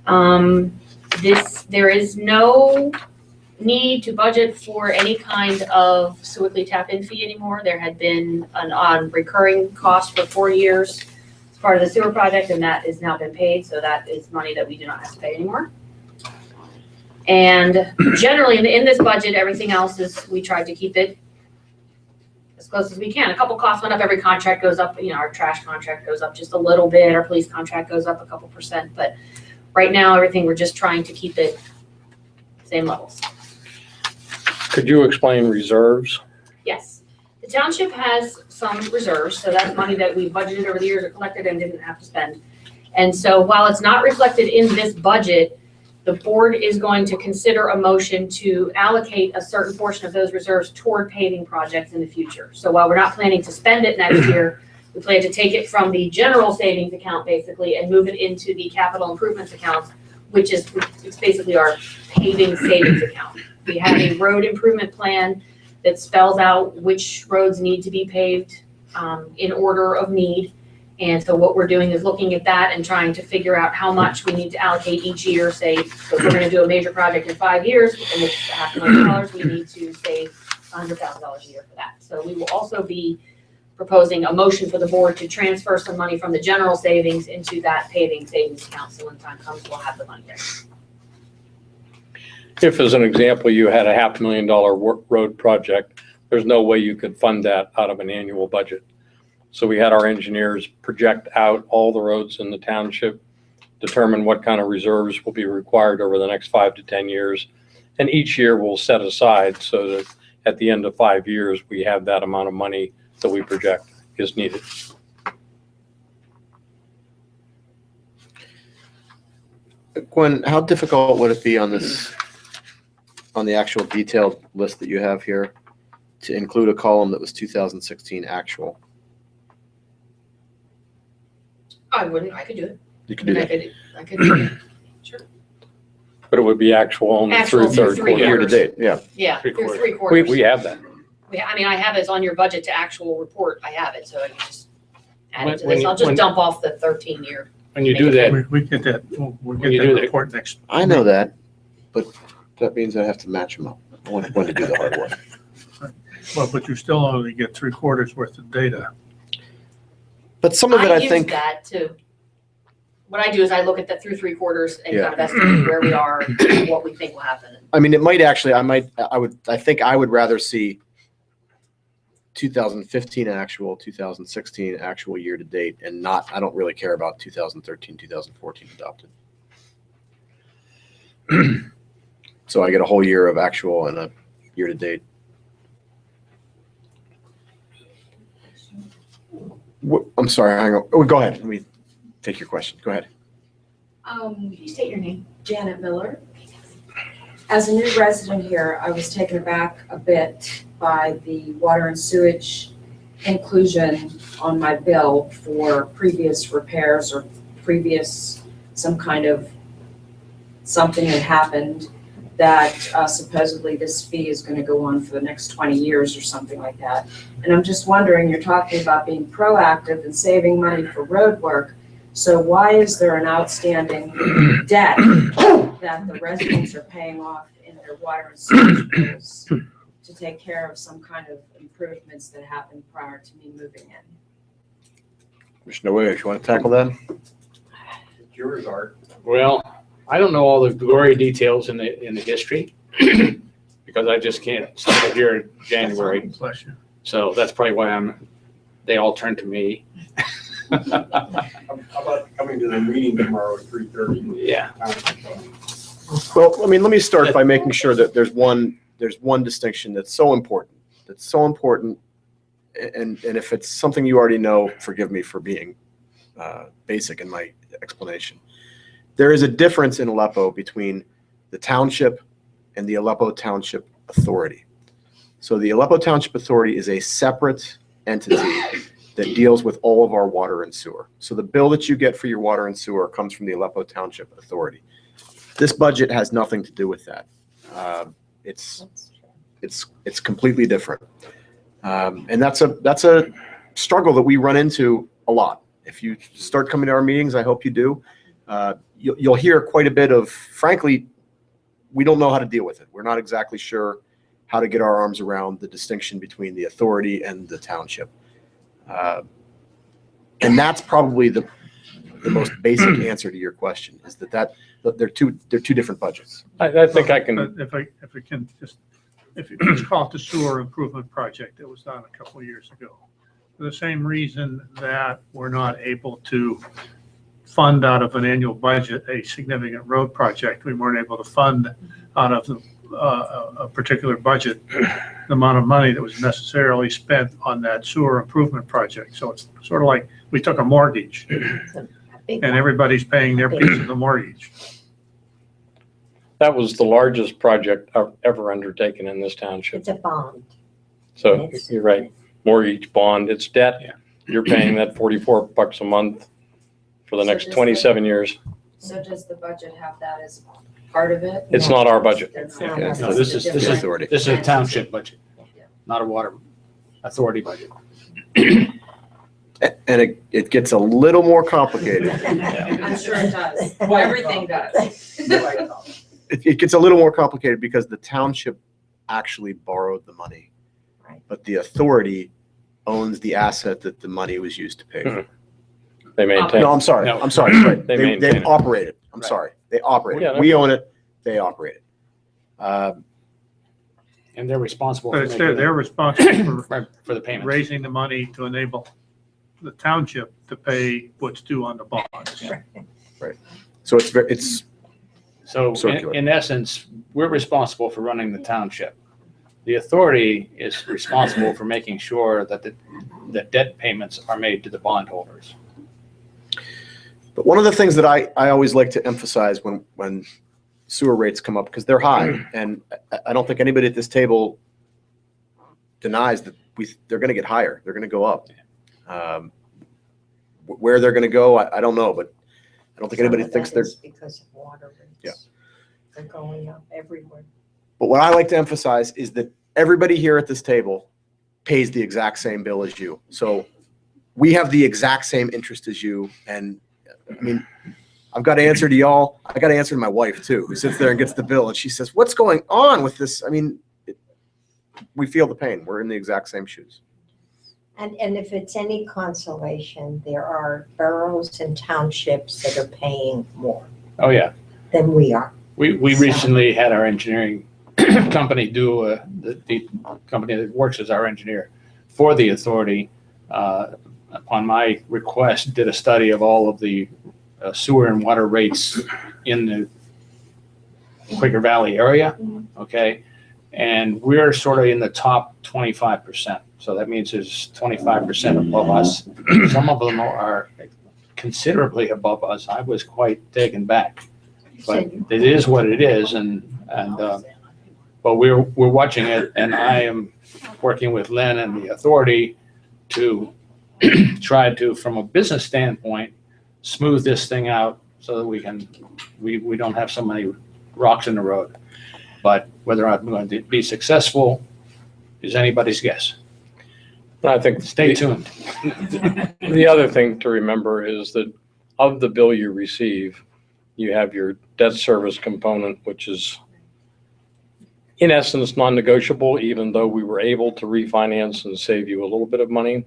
There is no need to budget for any kind of Sewickley tap-in fee anymore. There had been an recurring cost for 4 years part of the sewer project, and that has now been paid, so that is money that we do not have to pay anymore. And generally in this budget, everything else is, we tried to keep it as close as we can. A couple costs went up, every contract goes up, you know, our trash contract goes up just a little bit, our police contract goes up a couple %, but right now, everything, we're just trying to keep it same levels. Could you explain reserves? Yes. The township has some reserves, so that's money that we budgeted over the years or collected and didn't have to spend. And so while it's not reflected in this budget, the board is going to consider a motion to allocate a certain portion of those reserves toward paving projects in the future. So while we're not planning to spend it next year, We plan to take it from the general savings account basically and move it into the capital improvements account, which is, it's basically our paving savings account. We have a road improvement plan that spells out which roads need to be paved in order of need. And so what we're doing is looking at that and trying to figure out how much we need to allocate each year. Say, so if we're gonna do a major project in 5 years, and it's $500,000, we need to save $100,000 a year for that. So we will also be proposing a motion for the board to transfer some money from the general savings into that paving savings account. So when time comes, we'll have the money there. If, as an example, you had a $500,000 road project, there's no way you could fund that out of an annual budget. So we had our engineers project out all the roads in the township, determine what kind of reserves will be required over the next 5 to 10 years. And each year we'll set aside so that at the end of 5 years, we have that amount of money that we project is needed. Gwen, how difficult would it be on this, on the actual detailed list that you have here, to include a column that was 2016 actual? I wouldn't, I could do it. You can do that. I could do it. Sure. But it would be actual only Actual through through third 3 quarter. Year to date, yeah. Yeah, Three through quarters. 3 quarters. We have that. Yeah, I mean, I have it on your budget to actual report. I have it, so I can just add it to When this. you- I'll just when- dump off the 13-year. When you do that, We get that, we'll When get you that do that- report next. I know that, but that means I have to match them up. I want Gwen to do the hard work. Well, but you still only get 3/4 worth of data. But some of it, I use think, that too. What I do is I look at that through 3/4 and Yeah. kind of estimate where we are, and what we think will happen. I mean, it might actually, I think I would rather see 2015 actual, 2016 actual year to date, and not, I don't really care about 2013, 2014 adopted. So I get a whole year of actual and a year to date. I'm sorry, hang on. Oh, go ahead. Let me take your question. Go ahead. Can you state your name? Janet Miller. As a new resident here, I was taken aback a bit by the water and sewage inclusion on my bill for previous repairs or previous some kind of something that happened that supposedly this fee is going to go on for the next 20 years or something like that. And I'm just wondering, you're talking about being proactive and saving money for road work. So why is there an outstanding debt that the residents are paying off in their water and sewage bills to take care of some kind of improvements that happened prior to me moving in? Commissioner Williams, you want to tackle that? It's yours, Art. well, I don't know all the gory details in the history because I just can't start here in January. Bless you. So that's probably why they all turn to me. How about coming to the meeting tomorrow at 3:30? Yeah. Well, I mean, let me start by making sure that there's one distinction that's so important. And if it's something you already know, forgive me for being basic in my explanation. There is a difference in Aleppo between the township and the Aleppo Township Authority. So the Aleppo Township Authority is a separate entity that deals with all of our water and sewer. So the bill that you get for your water and sewer comes from the Aleppo Township Authority. This budget has nothing to do with that. It's completely different. And that's a struggle that we run into a lot. If you start coming to our meetings, I hope you do, you'll hear quite a bit of, frankly, we don't know how to deal with it. We're not exactly sure how to get our arms around the distinction between the authority and the township. And that's probably the most basic answer to your question, is that they're two different budgets. I think I can. But if it can just, let's call it the sewer improvement project that was done a couple of years ago. For the same reason that we're not able to fund out of an annual budget a significant road project, we weren't able to fund out of a particular budget the amount of money that was necessarily spent on that sewer improvement project. So it's sort of like we took a mortgage and everybody's paying their piece of the mortgage. That was the largest project ever undertaken in this township. It's a bond. So you're right, mortgage, bond, it's debt. Yeah. you're paying that $44 a month for the So next does 27 years. So does the budget have that as part of it? It's not our budget. It's Okay. not Yeah, us. No, this is This is authority. This is a township budget, not a water authority budget. And it gets a little more complicated. I'm sure it does. Everything does. It gets a little more complicated because the township actually borrowed the money. Right. But the authority owns the asset that the money was used to pay for. They maintain. No, I'm sorry. No. I'm sorry. Right. They They maintain it. operate it. I'm Right. sorry. They operate Yeah, it. no We own it. They operate it. And they're responsible But for it's making they're responsible for the for payments. raising the money to enable the township to pay what's due on the bonds. So it's So Circular. in essence, we're responsible for running the township. The authority is responsible for making sure that the debt payments are made to the bondholders. But one of the things that I always like to emphasize when sewer rates come up, because they're high, and I don't think anybody at this table denies that they're going to get higher. They're going to go up. Where they're going to go, I don't know, but I don't think anybody Some of thinks that they're. is because of water rates. Yeah. They're going up everywhere. But what I like to emphasize is that everybody here at this table pays the exact same bill as you. So we have the exact same interest as you. And I mean, I've got to answer to y'all. I got to answer to my wife too, who sits there and gets the bill and she says, "What's going on with this?" I mean, we feel the pain. We're in the exact same shoes. And if it's any consolation, there are boroughs and townships that are paying more Oh, yeah. than we are. We recently had our engineering company do, the company that works as our engineer for the authority, upon my request, did a study of all of the sewer and water rates in the Quaker Valley area, okay? And we're sort of in the top 25%. So that means there's 25% above us. Some of them are considerably above us. I was quite taken back. But it is what it is, but we're watching it, and I am working with Lynn and the authority to try to, from a business standpoint, smooth this thing out so that we don't have so many rocks in the road. But whether I'm going to be successful is anybody's guess. I think Stay tuned. the other thing to remember is that of the bill you receive, you have your debt service component, which is in essence non-negotiable, even though we were able to refinance and save you a little bit of money.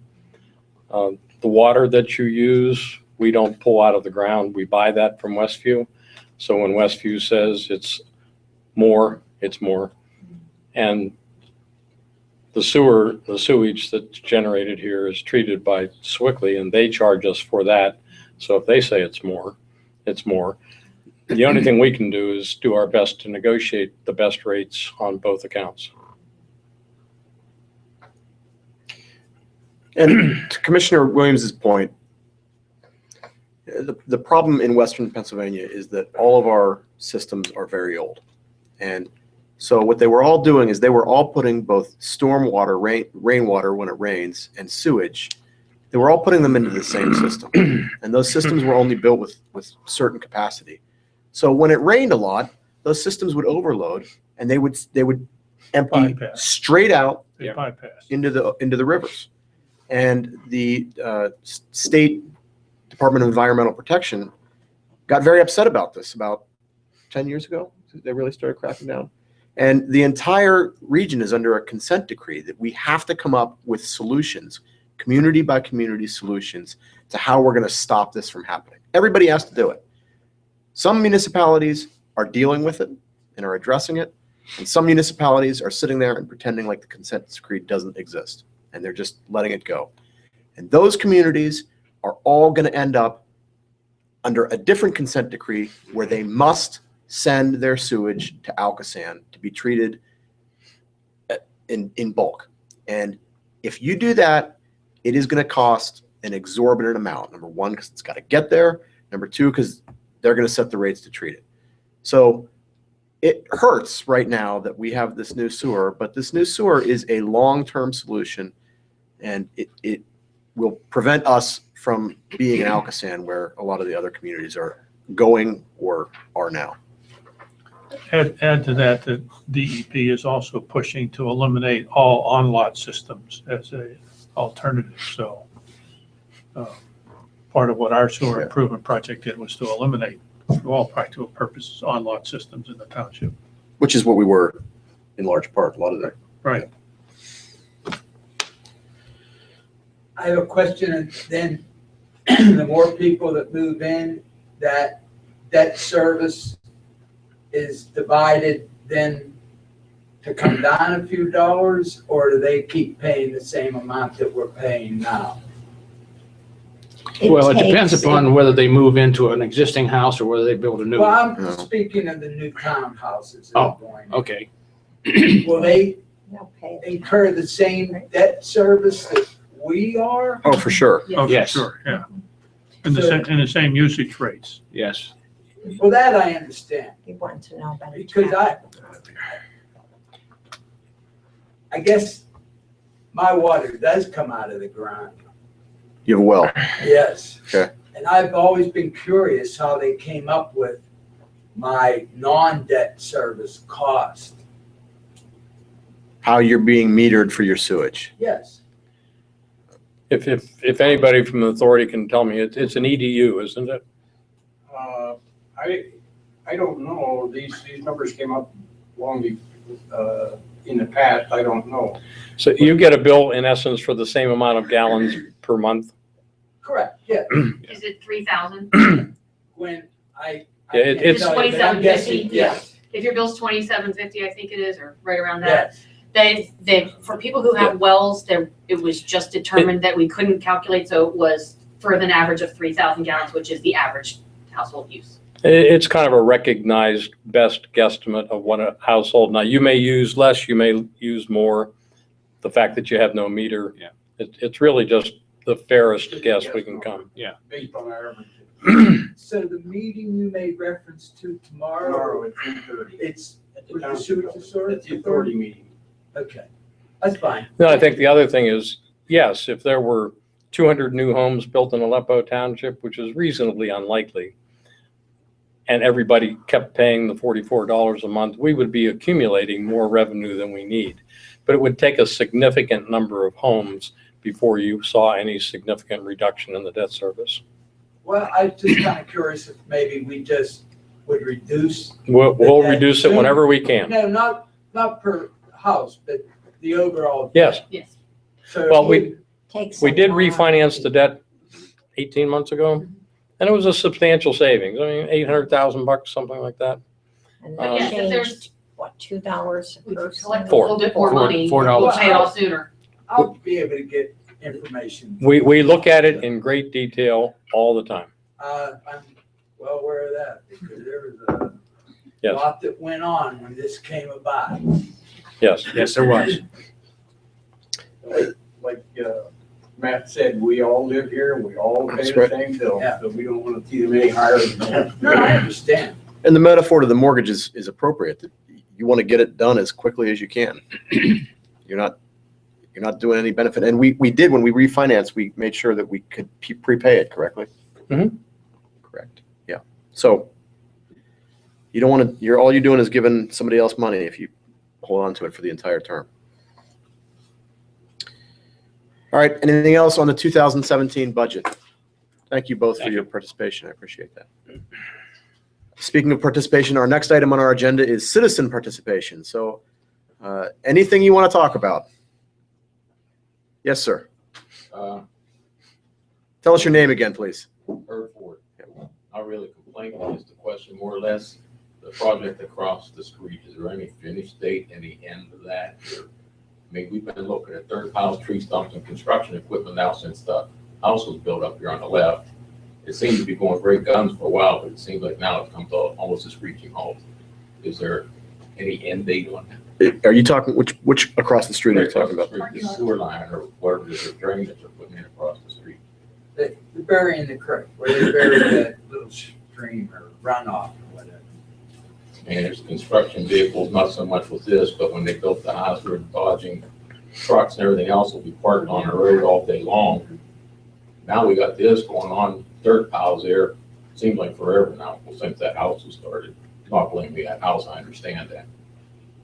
The water that you use, we don't pull out of the ground. We buy that from Westview. So when Westview says it's more, it's more. And the sewage that's generated here is treated by Swickley, and they charge us for that. So if they say it's more, it's more. The only thing we can do is do our best to negotiate the best rates on both accounts. And to Commissioner Williams's point, the problem in Western Pennsylvania is that all of our systems are very old. And so what they were all doing is they were all putting both storm water, rainwater when it rains, and sewage. They were all putting them into the same system. And those systems were only built with certain capacity. So when it rained a lot, those systems would overload and they would empty Bypass. straight out They bypass. into the rivers. And the state Department of Environmental Protection got very upset about this about 10 years ago. They really started cracking down. And the entire region is under a consent decree that we have to come up with solutions, community by community solutions, to how we're going to stop this from happening. Everybody has to do it. Some municipalities are dealing with it and are addressing it, and some municipalities are sitting there and pretending like the consent decree doesn't exist, and they're just letting it go. And those communities are all going to end up under a different consent decree where they must send their sewage to Alcosan to be treated in bulk. And if you do that, it is going to cost an exorbitant amount. Number one, because it's got to get there. Number two, because they're going to set the rates to treat it. So it hurts right now that we have this new sewer, but this new sewer is a long-term solution, and will prevent us from being in Alcoasand where a lot of the other communities are going or are now. Add to that, the DEP is also pushing to eliminate all on-lot systems as a alternative, so part of what our sewer improvement project did was to eliminate, for all practical purposes, on-lot systems in the township. Which is what we were in large part, a lot of that. Right. I have a question, and then the more people that move in, that debt service is divided then to come down a few dollars, or do they keep paying the same amount that we're paying now? Well, it depends upon whether they move into an existing house or whether they build a new Well, one. I'm speaking of the new townhouses that are going. Okay. Will they They'll pay. incur the same debt service that we are? Oh, for sure. Oh, for Yes. sure, yeah. And the same usage rates. Yes. Well, that I understand, You want to know about it. because I guess my water does come out of the ground. You have a well. Yes. Okay. And I've always been curious how they came up with my non-debt service cost. How you're being metered for your sewage. Yes. If anybody from the authority can tell me, it's an EDU, isn't it? I don't know, these numbers came up in the past, I don't know. So you get a bill in essence for the same amount of gallons per month? Correct, yeah. Is it 3,000? When I Yeah, can't it's tell you, but I'm guessing, 27.50, yes. If your bill's 27.50, I think it is, or right around that. Yes. They, for people who have wells, it was just determined that we couldn't calculate, so it was for an average of 3,000 gallons, which is the average household use. It's kind of a recognized best guesstimate of what a household, now you may use less, you may use more. The fact that you have no meter. Yeah. It's really just the fairest guess we can come. Based on our average. So the meeting you made reference to tomorrow, Tomorrow at 3:30. it's At the with the township sewage building. authority? At the authority meeting. Okay, that's fine. No, I think the other thing is, yes, if there were 200 new homes built in Aleppo Township, which is reasonably unlikely, and everybody kept paying the $44 a month, we would be accumulating more revenue than we need. But it would take a significant number of homes before you saw any significant reduction in the debt service. Well, I'm just kind of curious if maybe we just would reduce. We'll reduce it whenever we can. No, not per house, but the overall. Yes. Yes. So Well, we did a while. refinance the debt 18 months ago, and it was a substantial savings. I mean, $800,000, something like that. And Yes, that if there's- changed, what, $2 We a could person? collect a Four. little bit more money. $4. We'll pay it off sooner. I'll be able to get information. We look at it in great detail all the time. I'm well aware of that because there was a Yes. lot that went on when this came about. Yes. Yes, there was. Like Matt said, we all live here and we all pay That's the right. same bill, Yeah. so we don't want to see them any higher than that. No, I understand. And the metaphor to the mortgage is appropriate. That you want to get it done as quickly as you can. You're not doing any benefit. And we did, when we refinanced, we made sure that we could prepay it correctly. Mhm. Correct. Yeah. So you don't want to, all you're doing is giving somebody else money if you hold on to it for the entire term. All right. Anything else on the 2017 budget? Thank you both for your participation. I appreciate that. Speaking of participation, our next item on our agenda is citizen participation. So anything you want to talk about? Yes, sir. Tell us your name again, please. Herb Ford. Not really complaining, just a question more or less. The project across the street, is there any finish date, any end of that? I mean, we've been looking at third piles, tree stumps, and construction equipment now since the house was built up here on the left. It seemed to be going great guns for a while, but it seems like now it's come to almost a screeching halt. Is there any end date on that? Are you talking, which across the street are you talking about? The sewer line or whatever, there's a drain that they're putting in across the street. They're burying the creek, where they bury that little stream or runoff or whatever. And there's construction vehicles, not so much with this, but when they built the house, we were dodging trucks and everything else will be parked on the road all day long. Now we got this going on, dirt piles there, seems like forever now, since that house was started. Not blaming that house, I understand that.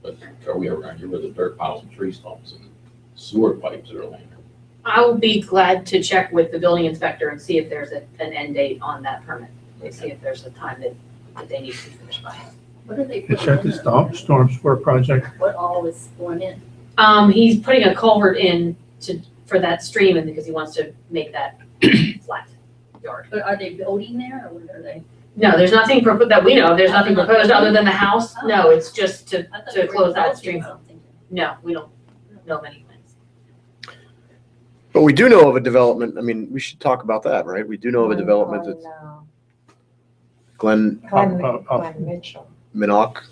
But are we ever gonna get rid of the dirt piles and tree stumps and sewer pipes that are laying there? I will be glad to check with the building inspector and see if there's an end date on that permit. And see if there's a time that they need to be finished by. What are they Is putting that in the there? storm sewer project? What all is going in? He's putting a culvert in for that stream and because he wants to make that flat yard. But are they building there or what are they? No, there's nothing that we know of. There's nothing proposed other than the house. No, it's just to I thought they were close that developing stream. something. No, we don't know of any plans. But we do know of a development. I mean, we should talk about that, right? We do know of a development that's Glen Glenn Mitchell, Minnock.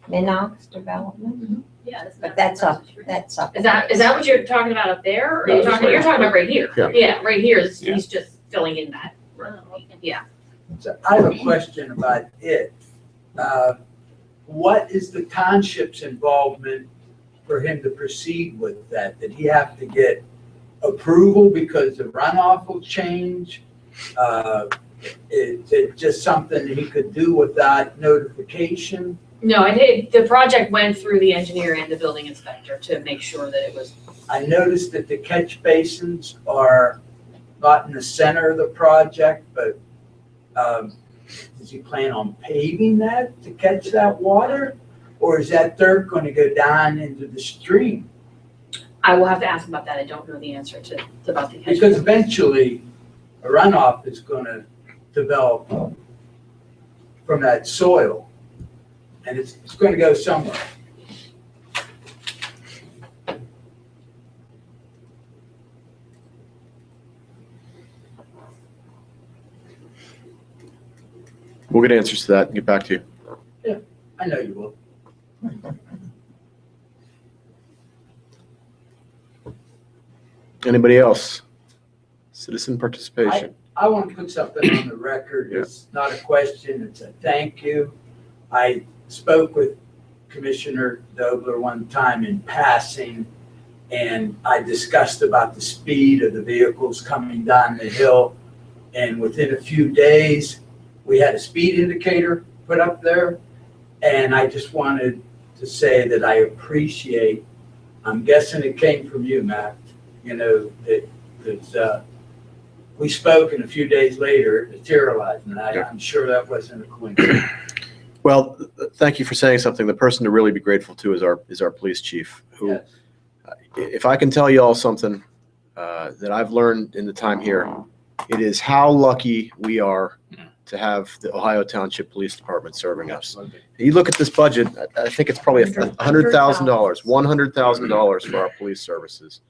Minnock's development, Yeah. it's but not that's up, across the street. that's up. Is that what you're talking about up there? Or are No, you it's talking, right you're talking about right here? Yeah. Yeah, right here is, Yeah. he's just filling in that. Oh, okay. Yeah. So I have a question about it. What is the township's involvement for him to proceed with that? Did he have to get approval because the runoff will change? Is it just something he could do without notification? No, the project went through the engineer and the building inspector to make sure that it was, I noticed that the catch basins are not in the center of the project, but does he plan on paving that to catch that water? Or is that dirt going to go down into the stream? I will have to ask about that. I don't know the answer to about the. Because eventually a runoff is going to develop from that soil. And it's going to go somewhere. We'll get answers to that and get back to you. I know you will. Anybody else? Citizen participation. I want to put something on the record. It's not a question, it's a thank you. I spoke with Commissioner Dobler one time in passing, and I discussed about the speed of the vehicles coming down the hill. And within a few days, we had a speed indicator put up there. And I just wanted to say that I appreciate, I'm guessing it came from you, Matt, you know, that we spoke and a few days later it materialized. And I'm sure that wasn't a coincidence. Well, thank you for saying something. The person to really be grateful to is our police chief, who, Yes. if I can tell you all something that I've learned in the time here, it is how lucky we are to have the Ohio Township Police Department serving us. You look at this budget, I think it's probably $100,000, $100,000 for our police services.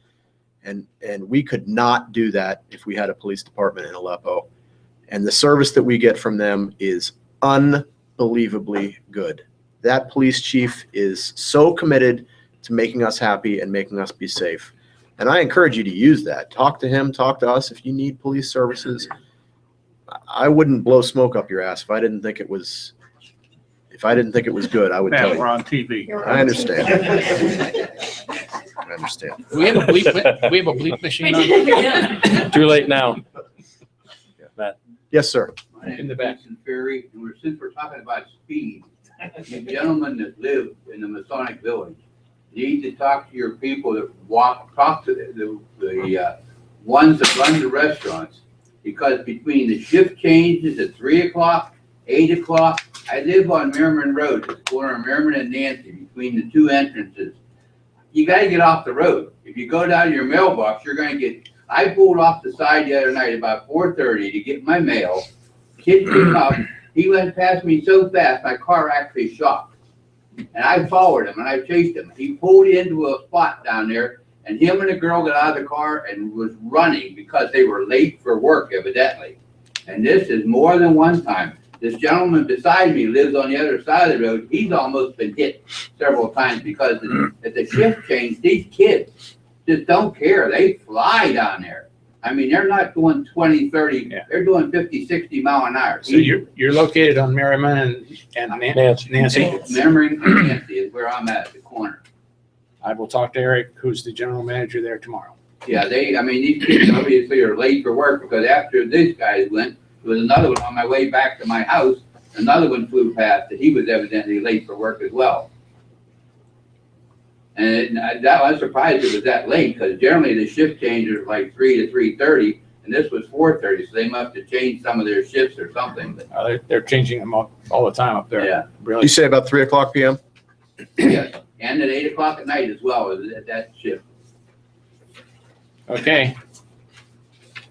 And we could not do that if we had a police department in Aleppo. And the service that we get from them is unbelievably good. That police chief is so committed to making us happy and making us be safe. And I encourage you to use that. Talk to him, talk to us if you need police services. I wouldn't blow smoke up your ass if I didn't think it was good. I would tell Man, we're you. on TV. I understand. I understand. We have a bleep machine on. Too late now. Yes, sir. My name In the is back. Jason Ferry, and since we're talking about speed, the gentlemen that live in the Masonic Village need to talk to your people that talk to the ones that run the restaurants, because between the shift changes at 3 o'clock, 8 o'clock, I live on Merriman Road, it's the corner of Merriman and Nancy, between the two entrances. You gotta get off the road. If you go down to your mailbox, you're gonna get, I pulled off the side the other night about 4:30 to get my mail. Kid came up, he went past me so fast, my car actually shocked. And I followed him and I chased him. He pulled into a spot down there, and him and the girl got out of the car and was running because they were late for work evidently. And this is more than one time. This gentleman beside me lives on the other side of the road. He's almost been hit several times because at the shift change, these kids just don't care. They fly down there. I mean, they're not doing 20, 30, they're doing 50, 60 mile an hour. So you're located on Merriman and Nancy? Merriman and Nancy is where I'm at the corner. I will talk to Eric, who's the general manager there tomorrow. Yeah, these kids obviously are late for work because after this guy went, there was another one on my way back to my house. Another one flew past and he was evidently late for work as well. And I was surprised it was that late because generally the shift changes are like 3 to 3:30 and this was 4:30. So they must have changed some of their shifts or something. But They're changing them all the time up there. yeah, Really. You say about 3:00 p.m.? yes. And at 8 o'clock at night as well at that shift. Okay.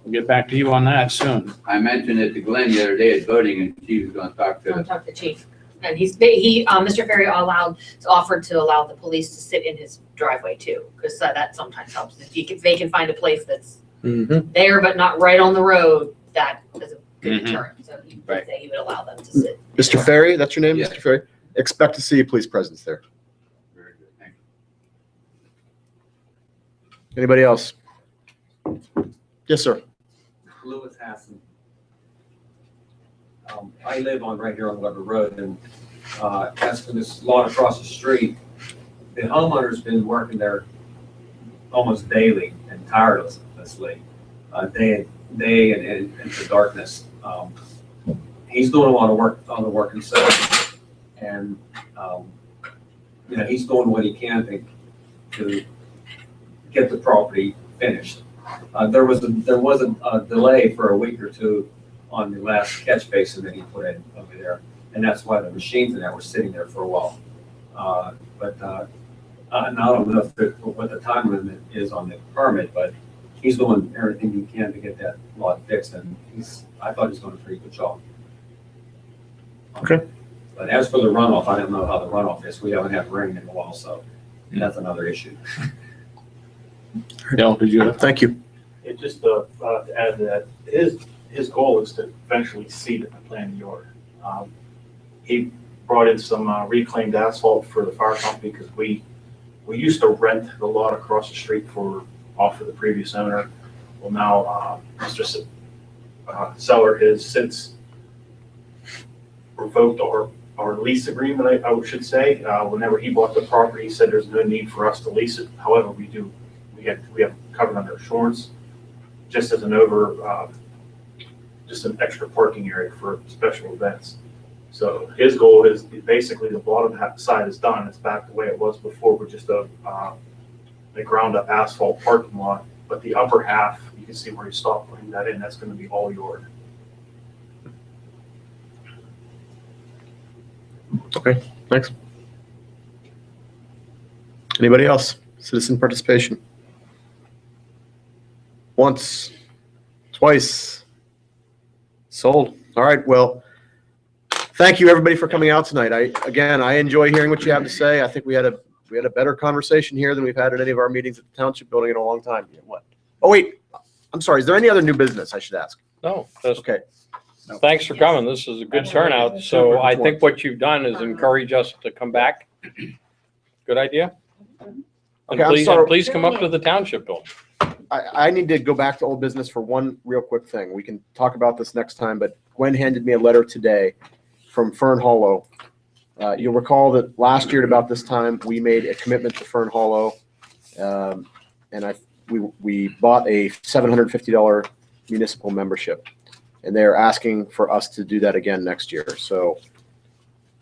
We'll get back to you on that soon. I mentioned it to Glenn the other day at voting and she was gonna talk I'm gonna to, talk to the chief. And Mr. Ferry offered to allow the police to sit in his driveway too, because that sometimes helps. If they can find a place that's Mm-hmm. there but not right on the road, that is a good Mhm. deterrent. So he Right. would say he would allow them to sit. Mr. Ferry, that's your name, Yeah. Mr. Ferry? Expect to see a police presence there. very good, thank you. Anybody else? Yes, sir. Lewis Hassan. I live right here on Weber Road, and as for this lot across the street, the homeowner's been working there almost daily and tirelessly, day and into darkness. He's doing a lot of work on the work himself, and he's doing what he can to get the property finished. There was a delay for a week or two on the last catch basin that he put in over there, and that's why the machines and that were sitting there for a while. And I don't know what the time limit is on the permit, but he's doing everything he can to get that lot fixed, and I thought he's doing a pretty good job. Okay. But as for the runoff, I don't know how the runoff is. We haven't had rain in a while, so that's another issue. Dale, did you? Thank you. Just to add to that, his goal is to eventually seed it and plant a yard. He brought in some reclaimed asphalt for the fire company because we used to rent the lot across the street off of the previous owner. Well, now Mr. Seller has since revoked our lease agreement, I should say. Whenever he bought the property, he said there's no need for us to lease it. However, we have covered under insurance, just as just an extra parking area for special events. So his goal is basically the bottom side is done. It's back the way it was before with just a ground up asphalt parking lot. But the upper half, you can see where he stopped putting that in. That's going to be all yard. Okay, thanks. Anybody else? Citizen participation? Once, twice, sold. All right, well, thank you everybody for coming out tonight. I enjoy hearing what you have to say. I think we had a better conversation here than we've had at any of our meetings at the Township Building in a long time. What? Oh, wait, I'm sorry. Is there any other new business I should ask? No, that's, Okay. thanks for coming. This is a good turnout. So I think what you've done is encourage us to come back. Good idea. And Okay, I'm sorry. please come up to the Township Building. I need to go back to old business for one real quick thing. We can talk about this next time, but Gwen handed me a letter today from Fern Hollow. You'll recall that last year at about this time, we made a commitment to Fern Hollow. And we bought a $750 municipal membership. And they're asking for us to do that again next year. So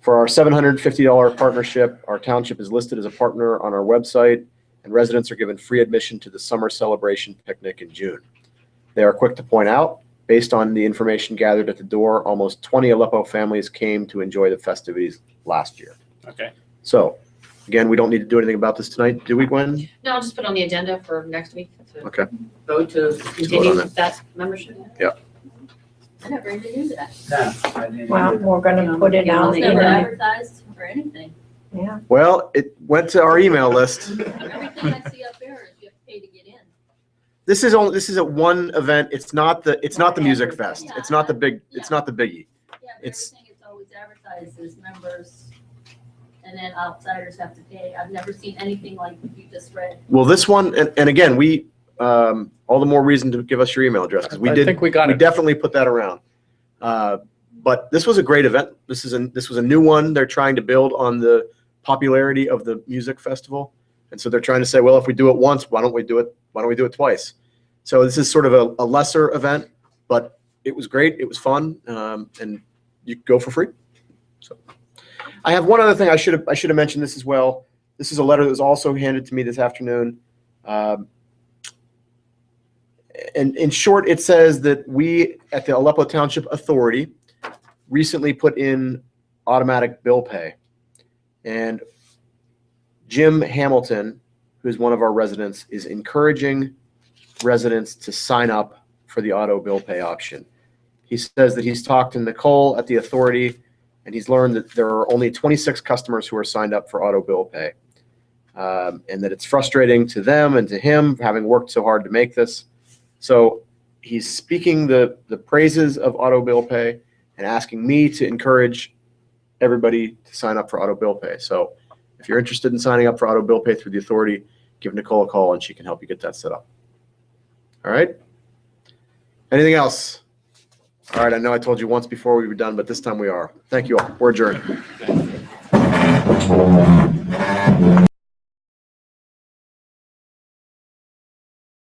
for our $750 partnership, our township is listed as a partner on our website, and residents are given free admission to the summer celebration picnic in June. They are quick to point out, based on the information gathered at the door, almost 20 Aleppo families came to enjoy the festivities last year. Okay. So, again, we don't need to do anything about this tonight, do we, Gwen? No, I'll just put on the agenda for next week. to Okay. Vote to vote continue on it. that membership. I never even knew that. Yeah, I didn't Well, either. we're gonna put it It out was in never the, advertised or anything. yeah. Well, it went to our email list. Everything I see up there is you have to pay to get in. This is a one event. It's not the music fest. It's not the biggie. Yeah, but It's- everything is always advertised as members, and then outsiders have to pay. I've never seen anything like you just read. Well, this one, and again, we, all the more reason to give us your email address, because we I did, think we got we it. definitely put that around. But this was a great event. This was a new one. They're trying to build on the popularity of the music festival. And so they're trying to say, well, if we do it once, why don't we do it why don't we do it twice? So this is sort of a lesser event, but it was great. It was fun, and you go for free. So I have one other thing I should have mentioned this as well. This is a letter that was also handed to me this afternoon. And in short, it says that we at the Aleppo Township Authority recently put in automatic bill pay. And Jim Hamilton, who's one of our residents, is encouraging residents to sign up for the auto bill pay option. He says that he's talked to Nicole at the authority, and he's learned that there are only 26 customers who are signed up for auto bill pay. And that it's frustrating to them and to him, having worked so hard to make this. So he's speaking the praises of auto bill pay and asking me to encourage everybody to sign up for auto bill pay. So if you're interested in signing up for auto bill pay through the authority, give Nicole a call and she can help you get that set up. All right. Anything else? All right. I know I told you once before we were done, but this time we are. Thank you all. We're adjourned.